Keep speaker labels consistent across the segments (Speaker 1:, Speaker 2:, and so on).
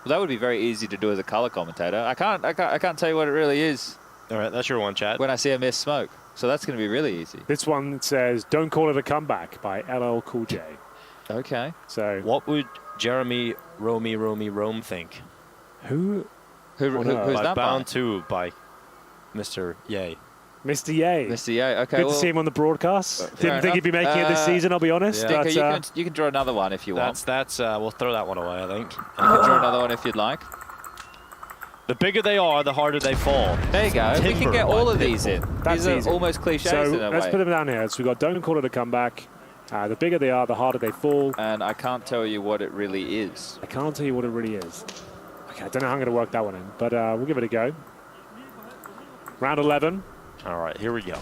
Speaker 1: Well, that would be very easy to do as a color commentator. I can't tell you what it really is.
Speaker 2: All right, that's your one, Chad.
Speaker 1: When I see a mist smoke. So that's going to be really easy.
Speaker 3: This one says, "Don't Call It a Comeback" by LL Cool J.
Speaker 1: Okay.
Speaker 3: So
Speaker 2: what would Jeremy Rome think?
Speaker 1: Who's
Speaker 2: By
Speaker 1: that
Speaker 2: Bound
Speaker 1: by?
Speaker 2: 2 by Mr. Ye.
Speaker 3: Mr. Ye.
Speaker 1: Mr. Ye. Okay.
Speaker 3: Good to see him on the broadcast. Didn't think he'd be making it this
Speaker 1: enough.
Speaker 3: season, I'll be honest.
Speaker 1: Dinka,
Speaker 3: But,
Speaker 1: you can draw another one if you want.
Speaker 2: That's we'll throw that one away, I think.
Speaker 1: You can draw another one if you'd like.
Speaker 2: The bigger they are, the harder they fall.
Speaker 1: There you go. We can get all of these in.
Speaker 3: That's
Speaker 1: These
Speaker 3: easy.
Speaker 1: are almost cliches
Speaker 3: so
Speaker 1: in a
Speaker 3: let's
Speaker 1: way.
Speaker 3: put them down here. So we've got "Don't Call It a Comeback." The bigger they are, the harder they fall.
Speaker 1: And I can't tell you what it really is.
Speaker 3: I can't tell you what it really is. Okay, I don't know how I'm going to work that one in, but we'll give it a go. Round 11.
Speaker 2: All right, here we go.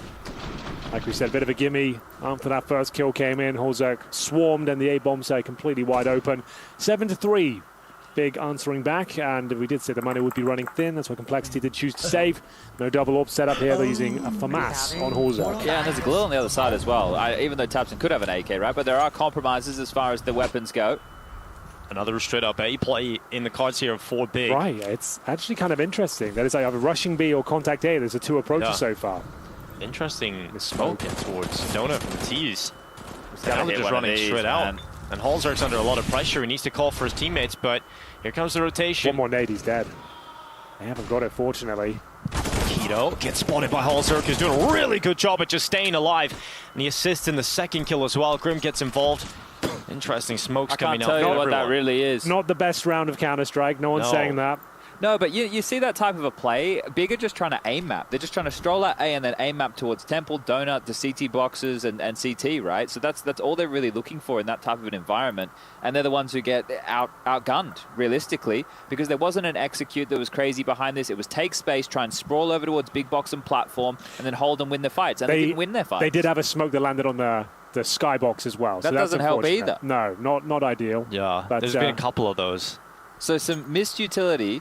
Speaker 3: Like we said, a bit of a gimme after that first kill came in. Holzerk swarmed and the A-bomb side completely wide open. 7-3. Big answering back, and we did say the money would be running thin. That's why Complexity did choose to save. No double AWP set up here. They're using a FAMAS on Holzerk.
Speaker 1: Yeah, and there's a Galil on the other side as well. Even though Tabson could have an AK, right? But there are compromises as far as the weapons go.
Speaker 2: Another straight up A play in the cards here for Big.
Speaker 3: Right, it's actually kind of interesting. That is like either rushing B or contact A. There's the two approaches so far.
Speaker 2: Interesting
Speaker 3: smoke.
Speaker 2: smoke towards Donut from the T's.
Speaker 1: Gotta
Speaker 2: Now
Speaker 1: hit
Speaker 2: they're just
Speaker 1: one of
Speaker 2: running
Speaker 1: these,
Speaker 2: straight
Speaker 1: man.
Speaker 2: out. And Holzerk's under a lot of pressure. He needs to call for his teammates, but here comes the rotation.
Speaker 3: One more nade, he's dead. They haven't got it, fortunately.
Speaker 2: Keto gets spotted by Holzerk, who's doing a really good job at just staying alive. And he assists in the second kill as well. Grim gets involved. Interesting smokes coming out.
Speaker 1: I can't tell you what
Speaker 2: everyone.
Speaker 1: that really is.
Speaker 3: Not the best round of Counter-Strike. No one's
Speaker 2: No.
Speaker 3: saying that.
Speaker 1: No, but you see that type of a play. Big are just trying to aim map. They're just trying to stroll out A and then aim map towards Temple, Donut, the CT boxes, and CT, right? So that's all they're really looking for in that type of an environment. And they're the ones who get outgunned, realistically, because there wasn't an execute that was crazy behind this. It was take space, try and sprawl over towards big box and platform, and then hold and win their fights. And they didn't win their fights.
Speaker 3: They did have a smoke that landed on the skybox as well.
Speaker 1: That
Speaker 3: so that's
Speaker 1: doesn't help
Speaker 3: unfortunate.
Speaker 1: either.
Speaker 3: No, not ideal.
Speaker 2: Yeah,
Speaker 3: But,
Speaker 2: there's been a couple of those.
Speaker 1: So some missed utility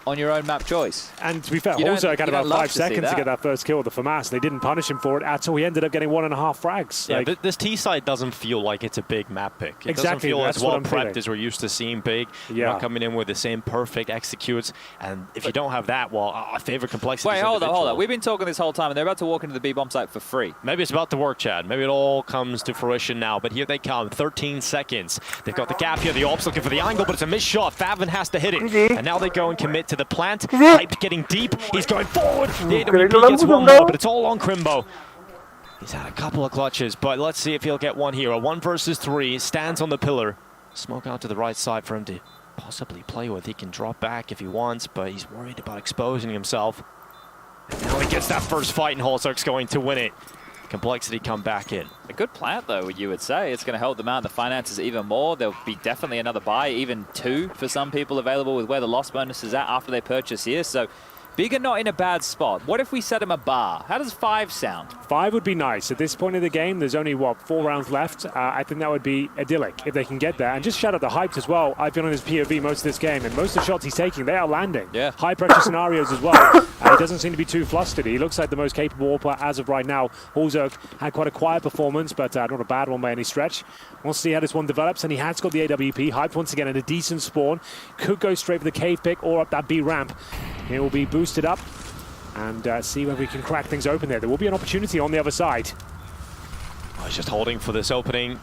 Speaker 1: on your own map choice.
Speaker 3: And to be fair,
Speaker 1: You don't-
Speaker 3: Holzerk had
Speaker 1: you don't
Speaker 3: about
Speaker 1: love
Speaker 3: 5
Speaker 1: to see
Speaker 3: seconds to
Speaker 1: that.
Speaker 3: get that first kill with the FAMAS. They didn't punish him for it at all. He ended up getting 1.5 frags.
Speaker 2: Yeah,
Speaker 3: Like,
Speaker 2: but this T side doesn't feel like it's a big map pick. It doesn't
Speaker 3: Exactly,
Speaker 2: feel
Speaker 3: that's
Speaker 2: as
Speaker 3: what
Speaker 2: well
Speaker 3: I'm
Speaker 2: prepped
Speaker 3: feeling.
Speaker 2: as we're used to seeing Big.
Speaker 3: Yeah.
Speaker 2: Not coming in with the same perfect executes. And if you don't have that, well, I favor Complexity.
Speaker 1: Wait, hold on. We've been talking this whole time, and they're about to walk into the B-bomb site for free.
Speaker 2: Maybe it's about to work, Chad. Maybe it all comes to fruition now. But here they come. 13 seconds. They've got the gap here. The AWP's looking for the angle, but it's a missed shot. Favin has to hit it. And now they go and commit to the plant. Hype getting deep. He's going forward. The AWP gets one more, but it's all on Crimbo. He's had a couple of clutches, but let's see if he'll get one here. A 1 versus 3. Stands on the pillar. Smoke out to the right side for him to possibly play with. He can drop back if he wants, but he's worried about exposing himself. And now he gets that first fight, and Holzerk's going to win it. Complexity come back in.
Speaker 1: A good plant, though, you would say. It's going to help them out in the finances even more. There'll be definitely another buy, even 2 for some people available with where the loss bonus is at after they purchase here. So Big are not in a bad spot. What if we set him a bar? How does 5 sound?
Speaker 3: 5 would be nice. At this point of the game, there's only, 4 rounds left. I think that would be idyllic if they can get there. And just shout out the Hyped as well. I've been on his POV most of this game, and most of the shots he's taking, they are landing.
Speaker 1: Yeah.
Speaker 3: High-pressure scenarios as well. He doesn't seem to be too flustered. He looks like the most capable AWPer as of right now. Holzerk had quite a quiet performance, but not a bad one by any stretch. We'll see how this one develops, and he has got the AWP. Hyped once again in a decent spawn. Could go straight for the cave pick or up that B ramp. It will be boosted up. And see whether we can crack things open there. There will be an opportunity on the other side.
Speaker 2: Oh, he's just holding for this opening.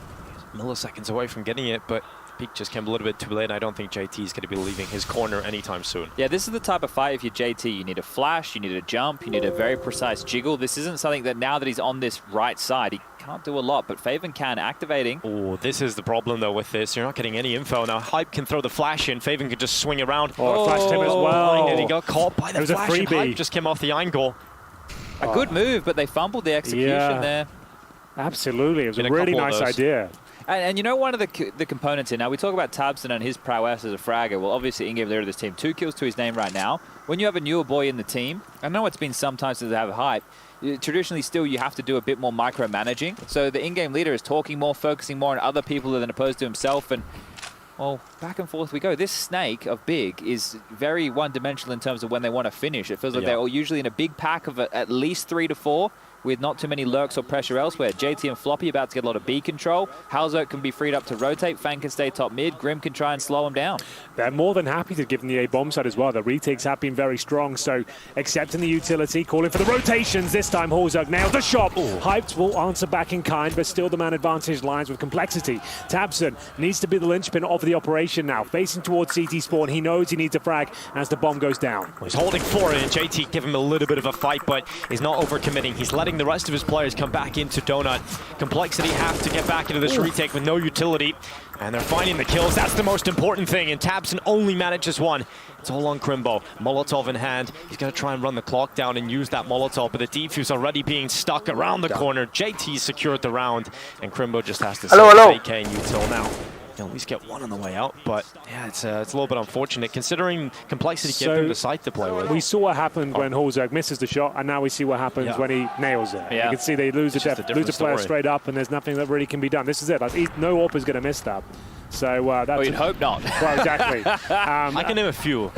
Speaker 2: Milliseconds away from getting it, but peak just came a little bit too late. I don't think JT is going to be leaving his corner anytime soon.
Speaker 1: Yeah, this is the type of fight if you're JT. You need a flash, you need a jump, you need a very precise jiggle. This isn't something that now that he's on this right side, he can't do a lot, but Faven can, activating.
Speaker 2: Oh, this is the problem, though, with this. You're not getting any info. Now, Hype can throw the flash in. Faven can just swing around.
Speaker 3: Oh, it flashed him as well.
Speaker 2: And he got caught by the
Speaker 3: It was a
Speaker 2: flash, and
Speaker 3: freebie.
Speaker 2: Hype just came off the angle.
Speaker 1: A good move, but they fumbled the execution there.
Speaker 3: Absolutely. It was
Speaker 2: Been
Speaker 3: a
Speaker 2: a
Speaker 3: really
Speaker 2: couple of
Speaker 3: nice
Speaker 2: those.
Speaker 3: idea.
Speaker 1: And you know one of the components here, now we talk about Tabson and his prowess as a fragger. Well, obviously in-game leader of this team, 2 kills to his name right now. When you have a newer boy in the team, I know it's been some time since they have Hype, traditionally still you have to do a bit more micromanaging. So the in-game leader is talking more, focusing more on other people than opposed to himself. And, well, back and forth we go. This snake of Big is very one-dimensional in terms of when they want to finish. It feels like they're all usually in a big pack of at least 3 to 4. with not too many lurks or pressure elsewhere. JT and Floppy about to get a lot of B control. Halzerk can be freed up to rotate. Fang can stay top mid. Grim can try and slow him down.
Speaker 3: They're more than happy to give them the A bomb side as well. The retakes have been very strong, so accepting the utility, calling for the rotations. This time Halzerk nailed the shot. Hyped will answer back in kind, but still the man advantage lines with complexity. tabseN needs to be the linchpin of the operation now. Facing towards CT spawn, he knows he needs a frag as the bomb goes down.
Speaker 2: Well, he's holding for it, and JT give him a little bit of a fight, but he's not overcommitting. He's letting the rest of his players come back into Donut. Complexity have to get back into this retake with no utility, and they're finding the kills. That's the most important thing, and tabseN only manages one. It's all on Crimbo. Molotov in hand. He's going to try and run the clock down and use that Molotov, but the defuse already being stuck around the corner. JT secured the round, and Crimbo just has to save AK and util now. Can at least get one on the way out, but yeah, it's a little bit unfortunate considering Complexity gave him the site to play with.
Speaker 3: We saw what happened when Halzerk misses the shot, and now we see what happens when he nails it. You can see they lose a player straight up, and there's nothing that really can be done. This is it. Like, no AWP is going to miss that. So that's.
Speaker 1: We'd hope not.
Speaker 3: Well, exactly.
Speaker 2: I can name a few.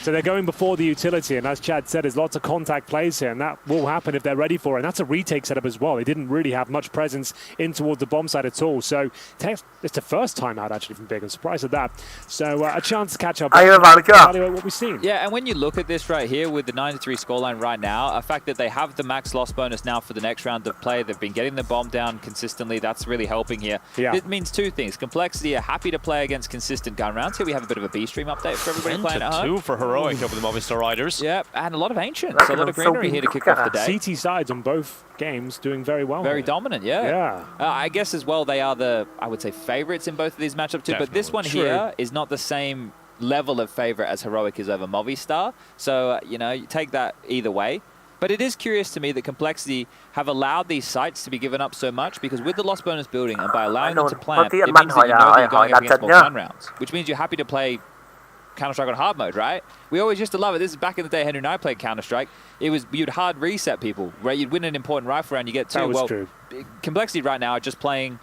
Speaker 3: So they're going before the utility, and as Chad said, there's lots of contact plays here, and that will happen if they're ready for it. And that's a retake setup as well. They didn't really have much presence in towards the bomb side at all. So it's the first time out actually from Big. I'm surprised at that. So a chance to catch up. Evaluate what we've seen.
Speaker 1: Yeah, and when you look at this right here with the 9-3 scoreline right now, a fact that they have the max loss bonus now for the next round of play, they've been getting the bomb down consistently. That's really helping here. Yeah. It means two things. Complexity are happy to play against consistent gun rounds. Here we have a bit of a B stream update for everybody playing at home.
Speaker 2: 2 for Heroic over the Movistar Riders.
Speaker 1: Yep, and a lot of Ancients. A lot of greenery here to kick off the day.
Speaker 3: CT sides on both games doing very well.
Speaker 1: Very dominant, yeah. I guess as well they are the, I would say, favorites in both of these matchups too. Definitely. But this one here is not the same level of favorite as Heroic is over Movistar. So, you take that either way. But it is curious to me that Complexity have allowed these sites to be given up so much, because with the loss bonus building and by allowing them to plant, it means that you're going up against more gun rounds, which means you're happy to play Counter-Strike on hard mode, right? We always used to love it. This is back in the day Henry and I played Counter-Strike. You'd hard reset people, right? You'd win an important rifle round, you get 2.
Speaker 3: That was true.
Speaker 1: Complexity right now are just playing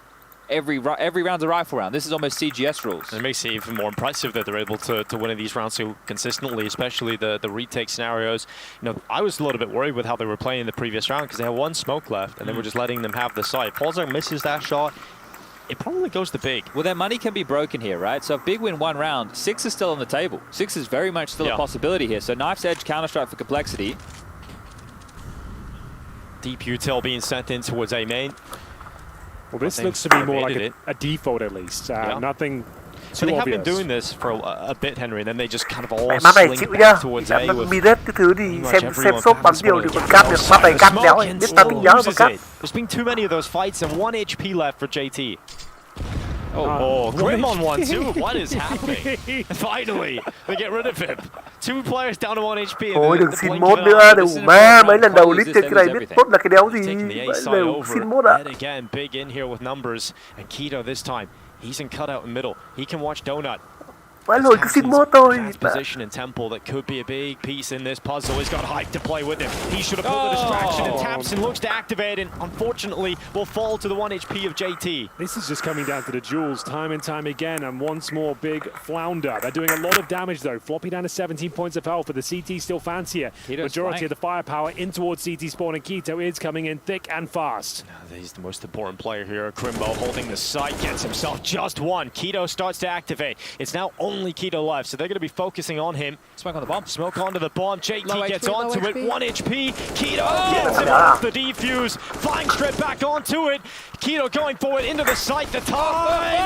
Speaker 1: every round's a rifle round. This is almost CGS rules.
Speaker 2: It makes it even more impressive that they're able to win these rounds so consistently, especially the retake scenarios. I was a little bit worried with how they were playing in the previous round because they had 1 smoke left and they were just letting them have the site. If Halzerk misses that shot, it probably goes to Big.
Speaker 1: Well, their money can be broken here, right? So if Big win 1 round, 6 is still on the table. 6 is very much still a possibility here. So Knife's Edge Counter-Strike for Complexity.
Speaker 2: Deep util being sent in towards A main.
Speaker 3: Well, this looks to be more like a default at least. Nothing
Speaker 2: So they have been doing this for a bit, Henry, and then they just kind of all
Speaker 4: Má này
Speaker 2: slink
Speaker 4: chịu
Speaker 2: back
Speaker 4: nhá.
Speaker 2: towards
Speaker 4: Dạ,
Speaker 2: A
Speaker 4: nó
Speaker 2: with
Speaker 4: mi rết cái thứ thì xem shop bắn điều thì còn cắt được, má này cắt đéo ấy, biết ta tính nhớ mà cắt.
Speaker 2: There's been too many of those fights and 1 HP left for JT. Grim on 1 too. What is happening? Finally, they get rid of him. 2 players down to 1 HP.
Speaker 4: Ôi đừng xin mốt nữa, đủ má. Mấy lần đầu lít trên cái này biết mốt là cái đéo gì. Đều xin mốt ạ.
Speaker 2: Again, Big in here with numbers, and Keto this time. He's in cutout in middle. He can watch Donut.
Speaker 4: Phải rồi cứ xin mốt thôi.
Speaker 2: Position in Temple that could be a big piece in this puzzle. He's got Hype to play with him. He should have pulled the distraction, and tabseN looks to activate, and unfortunately will fall to the 1 HP of JT.
Speaker 3: This is just coming down to the duels time and time again, and once more Big flounder. They're doing a lot of damage though. Floppy down to 17 points of health, but the CT still fancier. Majority of the firepower in towards CT spawn, and Keto is coming in thick and fast.
Speaker 2: He's the most important player here. Crimbo holding the site, gets himself just 1. Keto starts to activate. It's now only Keto left, so they're going to be focusing on him.
Speaker 1: Smoke on the bomb.
Speaker 2: Smoke onto the bomb. JT gets onto it. 1 HP. Keto gets it off the defuse. Flying straight back onto it. Keto going forward into the site. The time.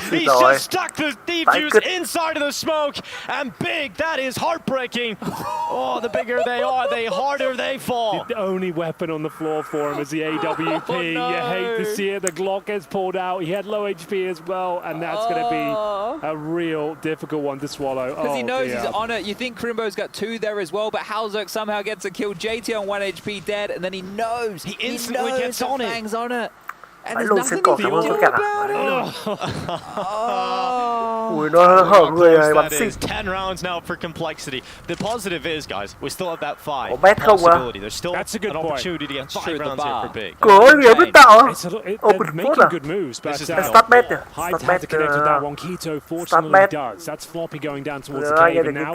Speaker 2: He's just stuck the defuse inside of the smoke. And Big, that is heartbreaking. Oh, the bigger they are, the harder they fall.
Speaker 3: The only weapon on the floor for him is the AWP. You hate to see it. The Glock gets pulled out. He had low HP as well, and that's going to be a real difficult one to swallow.
Speaker 1: Because he knows he's on it. You think Crimbo's got 2 there as well, but Halzerk somehow gets a kill. JT on 1 HP dead, and then he knows.
Speaker 2: He instantly gets on it.
Speaker 1: Fang's on it. And
Speaker 4: Phải
Speaker 1: there's
Speaker 4: luôn
Speaker 1: nothing
Speaker 4: sẽ cột
Speaker 1: he
Speaker 4: cảm
Speaker 1: can
Speaker 4: ơn
Speaker 1: do
Speaker 4: tất cả.
Speaker 1: about it.
Speaker 4: Ui, nó hở người này bắn xinh.
Speaker 2: 10 rounds now for Complexity. The positive is, guys, we still have that 5
Speaker 4: Ủa, không à?
Speaker 2: possibility. There's still an opportunity to get 5 rounds here for Big.
Speaker 4: Cửa gì biết tạo hả?
Speaker 3: They're making good moves, but
Speaker 4: Start bet nè.
Speaker 3: Hyde
Speaker 4: Start
Speaker 3: had
Speaker 4: bet.
Speaker 3: to connect with that one. Keto fortunately does. That's Floppy going down towards the cave, and now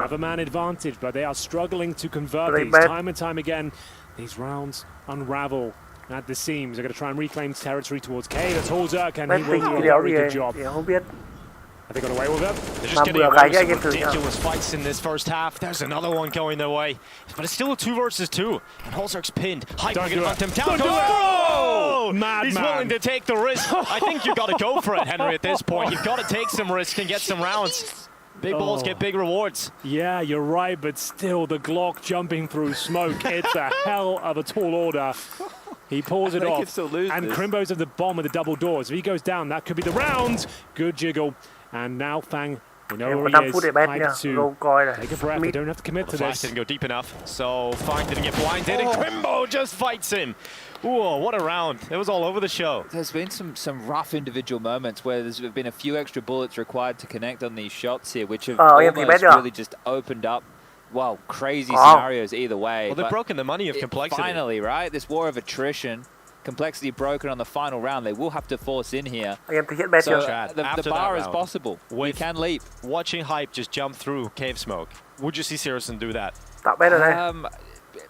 Speaker 3: have a man advantage, but they are struggling to convert these time and time again. These rounds unravel at the seams. They're going to try and reclaim territory towards K. That's Holzerk, and
Speaker 4: Mấy
Speaker 3: he will
Speaker 4: tính
Speaker 3: do
Speaker 4: cái
Speaker 3: a
Speaker 4: đéo
Speaker 3: very
Speaker 4: gì
Speaker 3: good job.
Speaker 4: thì không biết.
Speaker 3: Have they got away with it?
Speaker 2: They're just getting
Speaker 4: vừa
Speaker 2: away
Speaker 4: cái
Speaker 2: with some
Speaker 4: anh em thử nhá.
Speaker 2: ridiculous fights in this first half. There's another one going their way. But it's still a 2 versus 2. And Holzerk's pinned. Hype
Speaker 3: Don't
Speaker 2: will
Speaker 3: do
Speaker 2: hunt
Speaker 3: it.
Speaker 2: him down.
Speaker 3: Don't do it.
Speaker 2: Oh!
Speaker 3: Mad
Speaker 2: He's
Speaker 3: man.
Speaker 2: willing to take the risk. I think you've got to go for it, Henry, at this point. You've got to take some risk and get some rounds. Big balls get big rewards.
Speaker 3: Yeah, you're right, but still, the Glock jumping through smoke. It's a hell of a tall order. He pulls it
Speaker 1: They
Speaker 3: off.
Speaker 1: could still lose
Speaker 3: And
Speaker 1: this.
Speaker 3: Crimbo's at the bomb with the double doors. If he goes down, that could be the round. Good jiggle. And now Fang, we know
Speaker 4: Em có
Speaker 3: where
Speaker 4: 5
Speaker 3: he is.
Speaker 4: phút để bet nha.
Speaker 3: Hyped to
Speaker 4: Go coi này.
Speaker 3: take a breath. They
Speaker 4: Mid.
Speaker 3: don't have to commit
Speaker 2: The
Speaker 3: to
Speaker 2: flash
Speaker 3: this.
Speaker 2: didn't go deep enough, so Fang didn't get blinded, and Crimbo just fights him. Ooh, what a round. It was all over the show.
Speaker 1: There's been some rough individual moments where there's been a few extra bullets required to connect on these shots here, which have
Speaker 4: em thì
Speaker 1: almost
Speaker 4: bet
Speaker 1: really just opened up, well, crazy
Speaker 4: Ờ.
Speaker 1: scenarios either way.
Speaker 2: Well, they've
Speaker 1: But
Speaker 2: broken the money of complexity.
Speaker 1: finally, right? This war of attrition, complexity broken on the final round. They will have to force in here.
Speaker 4: Anh em thực hiện bet
Speaker 1: So
Speaker 4: chưa?
Speaker 2: Chad,
Speaker 1: the
Speaker 2: after
Speaker 1: bar
Speaker 2: that
Speaker 1: is
Speaker 2: round,
Speaker 1: possible. You
Speaker 2: with-
Speaker 1: can leap.
Speaker 2: Watching Hype just jump through cave smoke, would you see Sirison do that?
Speaker 4: Tạo bet rồi đây.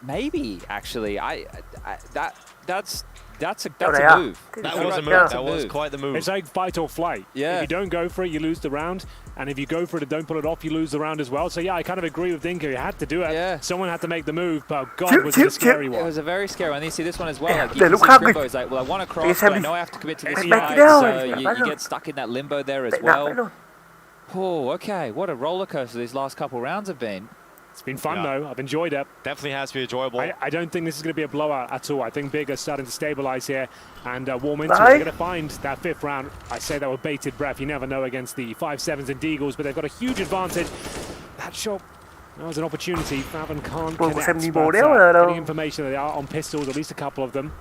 Speaker 1: Maybe actually, that's
Speaker 4: Đâu
Speaker 1: a
Speaker 4: đấy à?
Speaker 1: move.
Speaker 4: Thế
Speaker 2: That
Speaker 4: thì
Speaker 2: was a
Speaker 4: sao?
Speaker 2: move. That was quite the move.
Speaker 3: It's like fight or flight.
Speaker 1: Yeah.
Speaker 3: If you don't go for it, you lose the round. And if you go for it and don't pull it off, you lose the round as well. So yeah, I kind of agree with Dinko. You had to do it.
Speaker 1: Yeah.
Speaker 3: Someone had to make the move, but God,
Speaker 4: Chip,
Speaker 3: was it a
Speaker 4: chip,
Speaker 3: scary
Speaker 1: It
Speaker 3: one.
Speaker 1: was a very scary one. You see this one as well. Like, you
Speaker 4: Để
Speaker 1: can
Speaker 4: lúc
Speaker 1: see
Speaker 4: khác đi.
Speaker 1: Crimbo's like, well, I want to
Speaker 4: Để
Speaker 1: cross,
Speaker 4: xem
Speaker 1: but I
Speaker 4: đi.
Speaker 1: know I have to commit to this
Speaker 4: Em
Speaker 1: side,
Speaker 4: bet cái đeo
Speaker 1: so
Speaker 4: này,
Speaker 1: you
Speaker 4: bắt luôn.
Speaker 1: get stuck in that limbo there as
Speaker 4: Tệ nạn vậy
Speaker 1: well.
Speaker 4: luôn.
Speaker 1: Oh, okay. What a roller coaster these last couple rounds have been.
Speaker 3: It's been fun
Speaker 2: Yeah.
Speaker 3: though. I've enjoyed it.
Speaker 2: Definitely has to be enjoyable.
Speaker 3: I don't think this is going to be a blowout at all. I think Big are starting to stabilize here and warm into it.
Speaker 4: Right.
Speaker 3: They're going to find that 5th round. I say that with bated breath. You never know against the 5-7s and Deagles, but they've got a huge advantage. That shot, that was an opportunity. Faven can't
Speaker 4: Ôi,
Speaker 3: connect,
Speaker 4: xem
Speaker 3: but
Speaker 4: Nemo đéo là đâu.
Speaker 3: getting information that they are on pistols, at least a couple of them.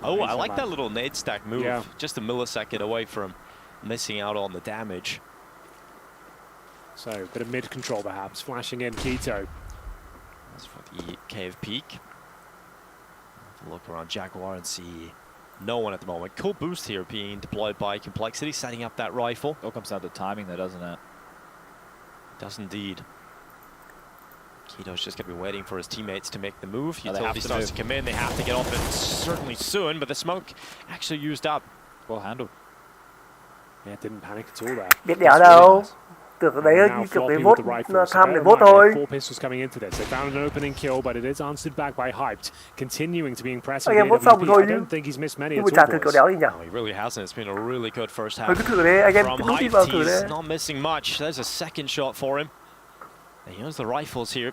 Speaker 2: Oh, I
Speaker 3: Amazing,
Speaker 2: like
Speaker 3: man.
Speaker 2: that little nade stack move.
Speaker 3: Yeah.
Speaker 2: Just a millisecond away from missing out on the damage.
Speaker 3: So, a bit of mid-control perhaps, flashing in Keto.
Speaker 2: That's for the cave peak. Have a look around Jaguar and see no one at the moment. Cool boost here being deployed by Complexity, setting up that rifle.
Speaker 1: All comes down to timing, though, doesn't it?
Speaker 2: Does indeed. Keto's just going to be waiting for his teammates to make the move.
Speaker 1: Oh, they have
Speaker 2: Utility
Speaker 1: to
Speaker 2: starts
Speaker 1: move.
Speaker 2: to come in. They have to get off it certainly soon, but the smoke actually used up.
Speaker 1: Well handled.
Speaker 3: Yeah, didn't panic at all there.
Speaker 4: Biết đéo đâu. Tưởng ở đấy
Speaker 3: Now
Speaker 4: như kiểu
Speaker 3: floppy
Speaker 4: để
Speaker 3: with
Speaker 4: vote,
Speaker 3: the rifle.
Speaker 4: nó
Speaker 3: So
Speaker 4: tham
Speaker 3: bear
Speaker 4: để
Speaker 3: in
Speaker 4: vote
Speaker 3: mind, they
Speaker 4: thôi.
Speaker 3: had 4 pistols coming into this. They found an opening kill, but it is answered back by Hyped, continuing to be impressive.
Speaker 4: Anh em
Speaker 3: with
Speaker 4: vote xong
Speaker 3: AWP.
Speaker 4: rồi
Speaker 3: I
Speaker 4: chứ.
Speaker 3: don't think he's missed many
Speaker 4: Nhưng
Speaker 3: at
Speaker 4: mà chả
Speaker 3: all,
Speaker 4: thử kiểu
Speaker 3: boys.
Speaker 4: đéo gì nhỉ?
Speaker 2: Oh, he really hasn't. It's been a really good first
Speaker 4: Thôi
Speaker 2: half.
Speaker 4: cứ thử đấy, anh em
Speaker 2: From
Speaker 4: cứ đi
Speaker 2: Hype,
Speaker 4: vào thử đấy.
Speaker 2: he's not missing much. There's a second shot for him. And he has the rifles here.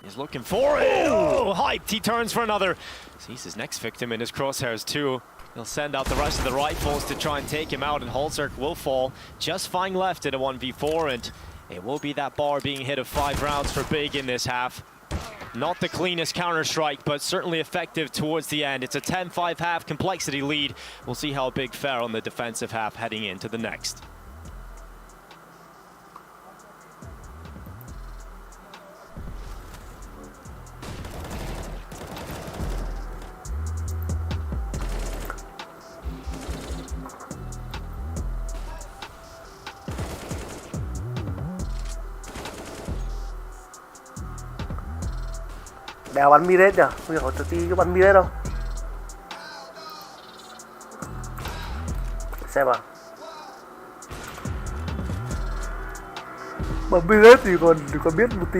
Speaker 2: He's looking for it. Oh, Hyped. He turns for another. Sees his next victim in his crosshairs too. He'll send out the rest of the rifles to try and take him out, and Holzerk will fall. Just Fang left in a 1v4, and it will be that bar being hit of 5 rounds for Big in this half. Not the cleanest counter-strike, but certainly effective towards the end. It's a 10-5 half Complexity lead. We'll see how Big fare on the defensive half heading into the next.
Speaker 4: Đéo bắn Miret nhỉ? Bây giờ có tí cái bắn Miret không? Xem à? Bắn Miret thì còn biết một tí.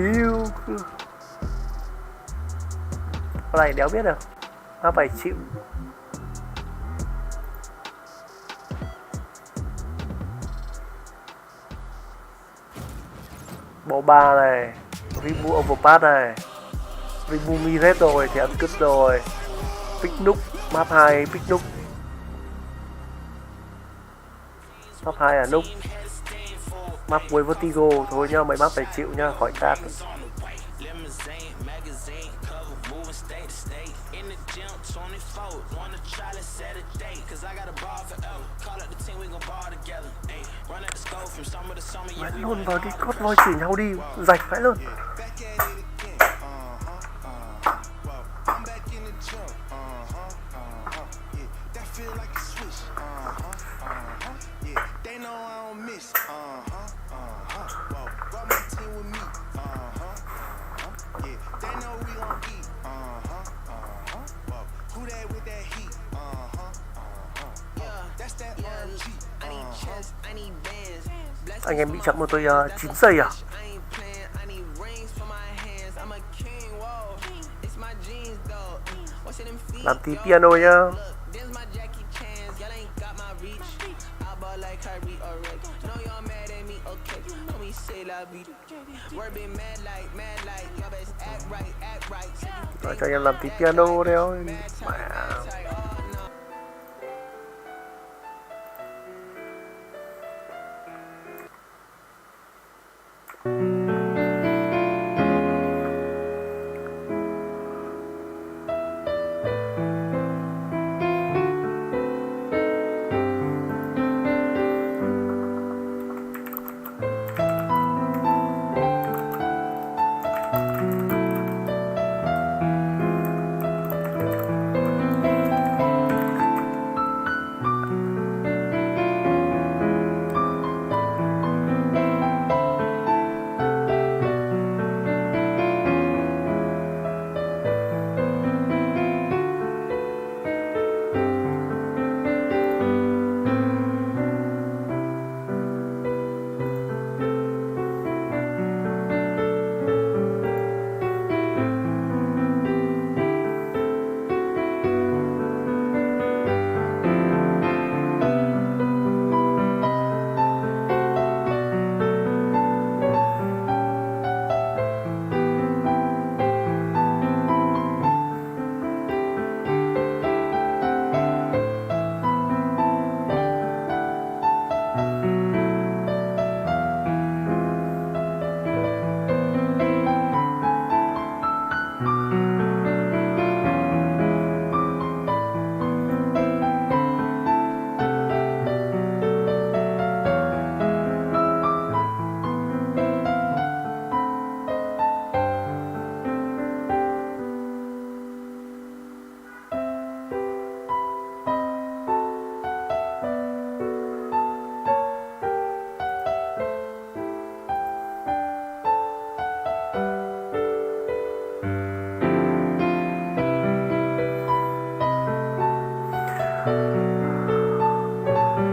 Speaker 4: Con này đéo biết đâu. Nó phải chịu. Bộ 3 này, Remove Overpass này, Remove Miret rồi thì ăn cứt rồi. Pick Nook, map 2 Pick Nook. Map 2 là Nook. Map với Vertigo thôi nhá, mấy map phải chịu nhá, khỏi cát. Mày luôn vào đi, cốt voi chửi nhau đi, rạch phải luôn. Anh em bị chậm một tôi 9 giây à? Làm tí piano nhá. Rồi cho anh em làm tí piano đeo.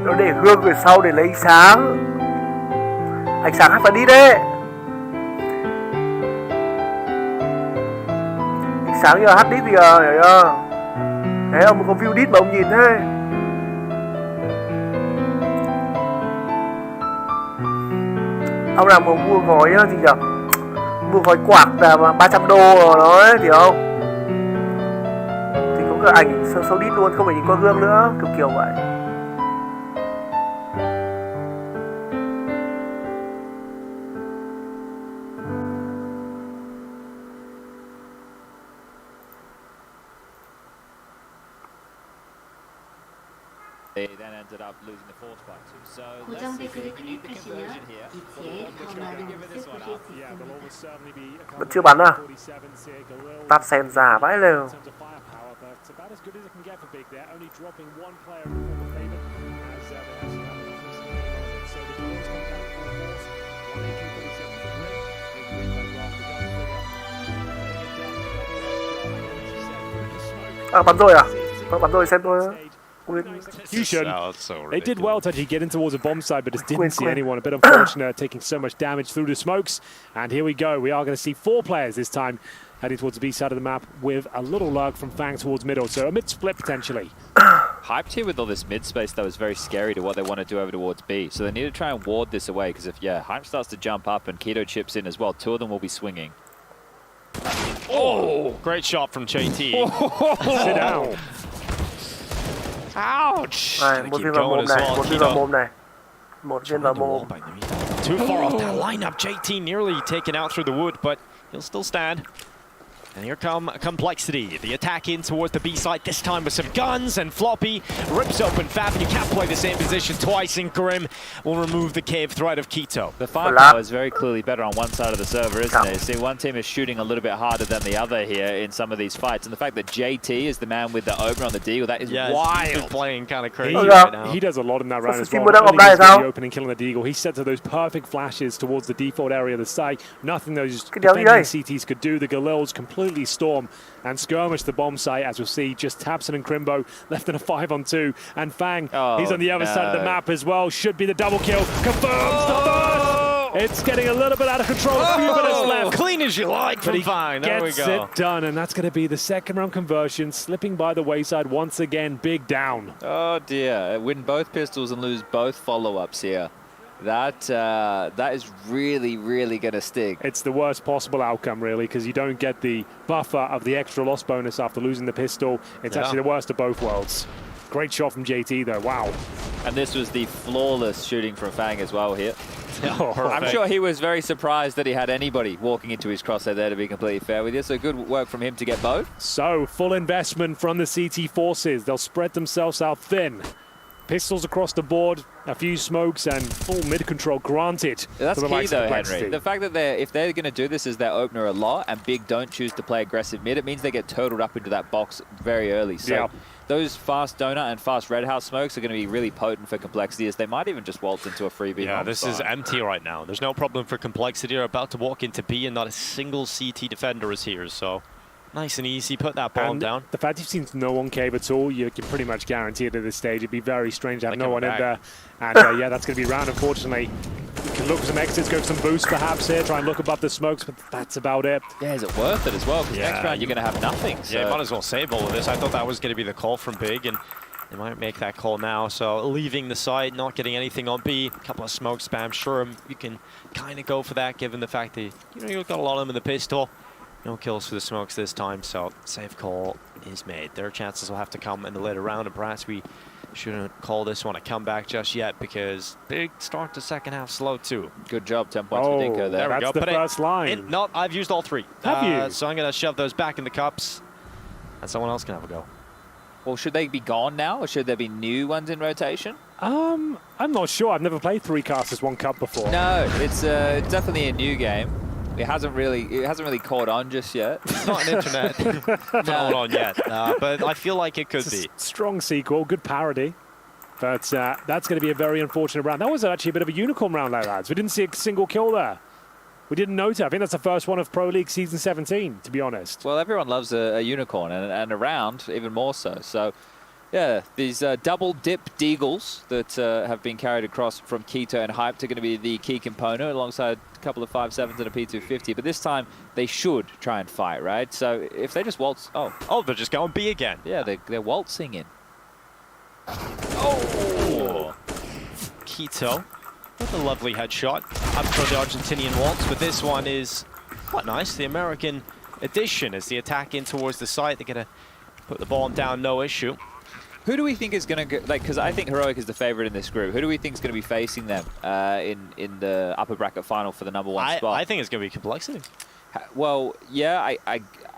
Speaker 4: Nó để Hương về sau để lấy ánh sáng. Ánh sáng hát phải đi đấy. Ánh sáng giờ hát đít thì hiểu chưa? Đấy, ông có view đít mà ông nhìn thế. Ông làm một mua gói gì nhỉ? Mua gói quạt là 300 đô rồi đó ấy, hiểu không? Thì có cái ảnh sâu đít luôn, không phải nhìn qua gương nữa, kiểu vậy.
Speaker 1: They then ended up losing the fourth spot too. So let's
Speaker 5: 고정
Speaker 1: see if we
Speaker 5: 댓글을
Speaker 1: can get the
Speaker 5: 클릭하시면
Speaker 1: conversion here.
Speaker 5: 이치에 더 많은 것을 보실 수
Speaker 3: Yeah,
Speaker 5: 있습니다.
Speaker 3: there'll almost certainly be a
Speaker 4: Vẫn chưa bắn à?
Speaker 3: 47 Sig, a little
Speaker 4: Tạt sen giả vãi lều.
Speaker 3: in terms of firepower, but it's about as good as it can get for Big there. Only dropping one player in the favor as they actually have an offensive game on it. So the goals come down to the balls. 118-47 for Grim. Big win by Rob, the double figure.
Speaker 4: À, bắn rồi à? Bắn rồi xem tôi.
Speaker 3: Execution.
Speaker 2: That's so
Speaker 3: They did well to actually get in towards a bomb site, but just didn't
Speaker 4: Quick,
Speaker 3: see
Speaker 4: quick.
Speaker 3: anyone. A bit unfortunate, taking so much damage through the smokes. And here we go. We are going to see 4 players this time heading towards the B side of the map with a little lurk from Fang towards middle. So a mid split potentially.
Speaker 1: Hyped here with all this mid space, though, is very scary to what they want to do over towards B. So they need to try and ward this away, because if, Hype starts to jump up and Keto chips in as well, 2 of them will be swinging.
Speaker 2: Oh, great shot from JT.
Speaker 3: Sit down.
Speaker 2: Ouch!
Speaker 4: Này,
Speaker 2: Gonna
Speaker 4: một
Speaker 2: keep
Speaker 4: viên vào
Speaker 2: going
Speaker 4: mồm
Speaker 2: as
Speaker 4: này,
Speaker 2: well,
Speaker 4: một viên vào
Speaker 2: Keto.
Speaker 4: mồm này. Một viên vào mồm.
Speaker 2: Too far off that lineup. JT nearly taken out through the wood, but he'll still stand. And here come Complexity. The attack in towards the B side, this time with some guns, and Floppy rips open Fab, and you can't play the same position twice, and Grim will remove the cave threat of Keto.
Speaker 1: The firepower is very clearly better on one side of the server, isn't it? See, one team is shooting a little bit harder than the other here in some of these fights, and the fact that JT is the man with the opener on the deagle, that is
Speaker 2: He's
Speaker 1: wild.
Speaker 2: been playing kind of crazy
Speaker 3: He,
Speaker 2: right now.
Speaker 3: he does a lot in that round as
Speaker 4: team
Speaker 3: well.
Speaker 4: would have
Speaker 3: Not only
Speaker 4: applied
Speaker 3: does he get
Speaker 4: how?
Speaker 3: the opening killing the deagle, he set to those perfect flashes towards the default area of the site. Nothing those
Speaker 4: Cái đéo gì
Speaker 3: defending
Speaker 4: đây?
Speaker 3: CTs could do. The Galils completely storm and skirmish the bomb site, as we'll see. Just Tabson and Crimbo left in a 5-on-2, and Fang, he's on the other side of the
Speaker 1: no.
Speaker 3: map as well. Should be the double kill. Confirms the It's getting a little bit out of control. A few minutes left.
Speaker 2: Clean as you like
Speaker 3: But
Speaker 2: from
Speaker 3: he
Speaker 2: Fine. There we
Speaker 3: gets
Speaker 2: go.
Speaker 3: it done, and that's going to be the second round conversion, slipping by the wayside once again. Big down.
Speaker 1: Oh dear, win both pistols and lose both follow-ups here. That is really, really going to stick.
Speaker 3: It's the worst possible outcome, really, because you don't get the buffer of the extra loss bonus after losing the pistol. It's
Speaker 2: Yeah.
Speaker 3: actually the worst of both worlds. Great shot from JT, though. Wow.
Speaker 1: And this was the flawless shooting from Fang as well here.
Speaker 3: Oh,
Speaker 1: I'm
Speaker 2: Perfect.
Speaker 1: sure he was very surprised that he had anybody walking into his crosshair there, to be completely fair with you. So good work from him to get both.
Speaker 3: So, full investment from the CT forces. They'll spread themselves out thin. Pistols across the board, a few smokes, and full mid-control granted.
Speaker 1: That's
Speaker 3: for the
Speaker 1: key
Speaker 3: likes of
Speaker 1: though,
Speaker 3: Complexity.
Speaker 1: Henry. The fact that if they're going to do this as their opener a lot and Big don't choose to play aggressive mid, it means they get turtled up into that box very early. So
Speaker 3: Yeah.
Speaker 1: those fast donut and fast red house smokes are going to be really potent for Complexity, as they might even just waltz into a freebie.
Speaker 2: Yeah,
Speaker 1: bomb
Speaker 2: this is
Speaker 1: spot.
Speaker 2: empty right now. There's no problem for Complexity. They're about to walk into B, and not a single CT defender is here. So nice and easy. Put that bomb
Speaker 3: And
Speaker 2: down.
Speaker 3: the fact you've seen no one cave at all, you can pretty much guarantee it at this stage. It'd be very strange to have
Speaker 2: They
Speaker 3: no
Speaker 2: come
Speaker 3: one in
Speaker 2: back.
Speaker 3: there. And yeah, that's going to be round, unfortunately. You can look for some exits, go for some boosts perhaps here, try and look above the smokes, but that's about it.
Speaker 1: Yeah, is it worth it as well? Because
Speaker 2: Yeah,
Speaker 1: next round you're going to have nothing. So.
Speaker 2: Yeah, you might as well save all of this. I thought that was going to be the call from Big, and they might make that call now. So leaving the site, not getting anything on B, a couple of smoke spam. Sure, you can kind of go for that, given the fact that you've got a lot of them in the pistol. No kills for the smokes this time, so safe call is made. Their chances will have to come in the later round, and perhaps we shouldn't call this one a comeback just yet, because Big start the second half slow too.
Speaker 1: Good job, 10 points for Dinko there.
Speaker 2: There we
Speaker 3: That's
Speaker 2: go.
Speaker 3: the
Speaker 2: Put it
Speaker 3: first line.
Speaker 2: in. No, I've used all three.
Speaker 3: Have you?
Speaker 2: So I'm going to shove those back in the cups, and someone else can have a go.
Speaker 1: Well, should they be gone now, or should there be new ones in rotation?
Speaker 3: I'm not sure. I've never played 3 casters 1 cup before.
Speaker 1: No, it's definitely a new game. It hasn't really caught on just yet.
Speaker 2: It's not an internet phenomenon yet, but I feel like it could
Speaker 3: It's
Speaker 2: be.
Speaker 3: a strong sequel, good parody. But that's going to be a very unfortunate round. That was actually a bit of a unicorn round, lads. We didn't see a single kill there. We didn't notice. I think that's the first one of Pro League Season 17, to be honest.
Speaker 1: Well, everyone loves a unicorn, and a round even more so. So, yeah, these double dip deagles that have been carried across from Keto and Hyped are going to be the key component, alongside a couple of 5.7s and a P250. But this time, they should try and fight, right? So if they just waltz...
Speaker 2: Oh, they're just going B again.
Speaker 1: Yeah, they're waltzing in.
Speaker 2: Oh! Keto with a lovely headshot up for the Argentinian waltz, but this one is quite nice. The American addition as the attack in towards the site. They're going to put the bomb down, no issue.
Speaker 1: Who do we think is going to go... Like, because I think Heroic is the favorite in this group. Who do we think is going to be facing them in the upper bracket final for the #1 spot?
Speaker 2: I think it's going to be Complexity.
Speaker 1: Well, yeah,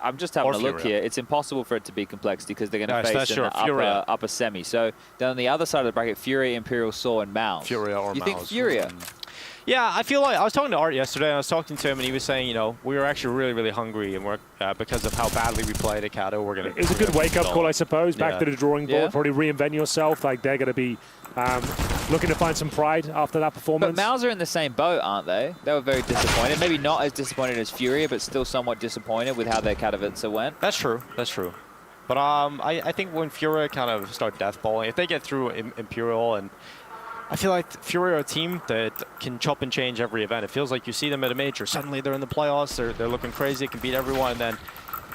Speaker 1: I'm just having
Speaker 2: Or
Speaker 1: a look
Speaker 2: Furia.
Speaker 1: here. It's impossible for it to be Complexity because they're going to
Speaker 2: Yes,
Speaker 1: face
Speaker 2: that's
Speaker 1: in
Speaker 2: true.
Speaker 1: the
Speaker 2: Furia.
Speaker 1: upper semi. So then on the other side of the bracket, Furia, Imperial Saw, and Mouse.
Speaker 2: Furia or
Speaker 1: You think
Speaker 2: Mouse.
Speaker 1: Furia?
Speaker 2: Yeah, I feel like I was talking to Art yesterday, and I was talking to him, and he was saying, we were actually really, really hungry, and we're because of how badly we played at Kato, we're gonna.
Speaker 3: It was a good wake-up call, I suppose. Back
Speaker 2: Yeah.
Speaker 3: to the drawing board,
Speaker 1: Yeah.
Speaker 3: probably reinvent yourself. Like, they're going to be looking to find some pride after that performance.
Speaker 1: But Mouse are in the same boat, aren't they? They were very disappointed. Maybe not as disappointed as Furia, but still somewhat disappointed with how their Katowice went.
Speaker 2: That's true. That's true. But I think when Furia kind of start deathballing, if they get through Imperial, and I feel like Furia are a team that can chop and change every event. It feels like you see them at a major, suddenly they're in the playoffs, they're looking crazy, can beat everyone, and then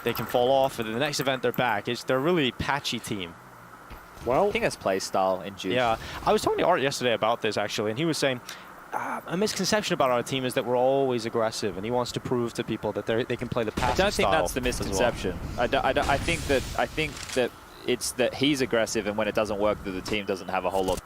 Speaker 2: they can fall off, and then the next event they're back. They're a really patchy team.
Speaker 3: Well,
Speaker 1: I think that's play style in Juice.
Speaker 2: Yeah, I was talking to Art yesterday about this actually, and he was saying a misconception about our team is that we're always aggressive, and he wants to prove to people that they can play the passive
Speaker 1: I don't think
Speaker 2: style
Speaker 1: that's the
Speaker 2: as well.
Speaker 1: misconception. I think that it's that he's aggressive, and when it doesn't work, that the team doesn't have a whole lot